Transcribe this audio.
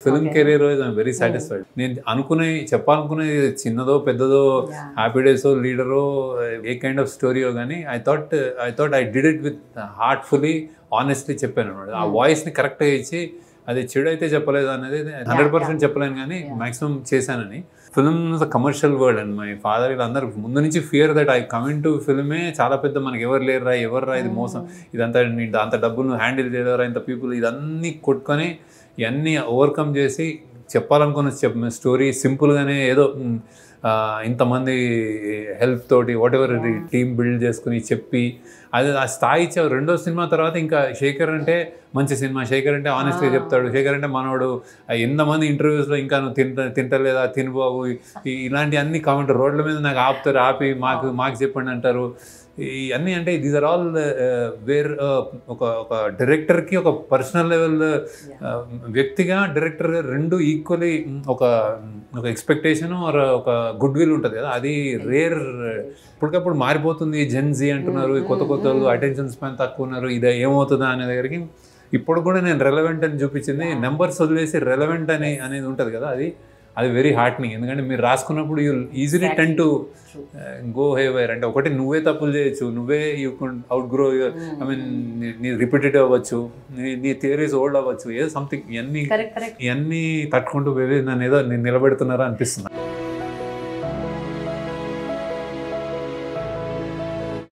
Film career wise I'm very satisfied. నేను చెప్పాలనుకునే చిన్నదో పెద్దదో హ్యాపీ డేసో లీడరో ఏ కైండ్ ఆఫ్ స్టోరీయో కానీ I thought I did it with heartfully honestly చెప్పాను అనమాట. ఆ వాయిస్ని కరెక్ట్గా ఇచ్చి అది చెడు అయితే చెప్పలేదు అనేది 100% చెప్పలేను కానీ మాక్సిమం చేశానని. Film commercial world and my father వీళ్ళందరూ ముందు నుంచి fear that I coming to ఫిల్మే చాలా పెద్ద మనకి ఎవర్రా ఇది మోసం, ఇదంతా అంత డబ్బులు హ్యాండిల్ చేయలేరా ఇంత పీపుల్, ఇదన్నీ కొట్టుకొని ఇవన్నీ ఓవర్కమ్ చేసి చెప్పాలనుకున్న స్టోరీ సింపుల్గానే ఏదో ఇంతమంది హెల్ప్ తోటి వాట్ ఎవర్ టీమ్ బిల్డ్ చేసుకుని చెప్పి అది ఆ స్థాయి ఇచ్చావు. రెండో సినిమా తర్వాత ఇంకా శేఖర్ అంటే మంచి సినిమా, శేఖర్ అంటే ఆనెస్ట్గా చెప్తాడు, శేఖర్ అంటే మనోడు, ఎంతమంది ఇంటర్వ్యూస్లో ఇంకా నువ్వు తింటలేదా తినబాబు ఇలాంటి అన్ని కామెంట్ రోడ్ల మీద నాకు ఆపుతారు, ఆపి మాకు చెప్పండి అంటారు. ఇవన్నీ అంటే దీస్ ఆర్ ఆల్ వేర్ ఒక డైరెక్టర్కి ఒక పర్సనల్ లెవెల్ వ్యక్తిగా డైరెక్టర్గా రెండు ఈక్వలీ ఒక ఎక్స్పెక్టేషన్ ఒక గుడ్ విల్ ఉంటుంది కదా, అది రేర్. ఇప్పటికప్పుడు మారిపోతుంది, జెన్జీ అంటున్నారు, కొత్త అటెన్షన్ స్పాన్ తక్కువ ఉన్నారు, ఇది ఏమవుతుందా అనే దగ్గరికి ఇప్పుడు కూడా నేను రెలవెంట్ అని చూపించింది. నెంబర్స్ వదిలేసి రెలవెంట్ అనేది ఉంటుంది కదా, అది వెరీ హార్ట్నింగ్. ఎందుకంటే మీరు రాసుకున్నప్పుడు you easily tend to go haywire. అంటే ఒకటి నువ్వే తప్పులు చేయొచ్చు, నువ్వే you can outgrow your I mean నీ రిపీటెడ్ అవ్వచ్చు, నీ థియరీస్ ఓల్డ్ అవ్వచ్చు, ఏదో సంథింగ్ ఇవన్నీ తట్టుకుంటూ వెళ్ళి నన్ను ఏదో నేను నిలబెడుతున్నారా అనిపిస్తుంది.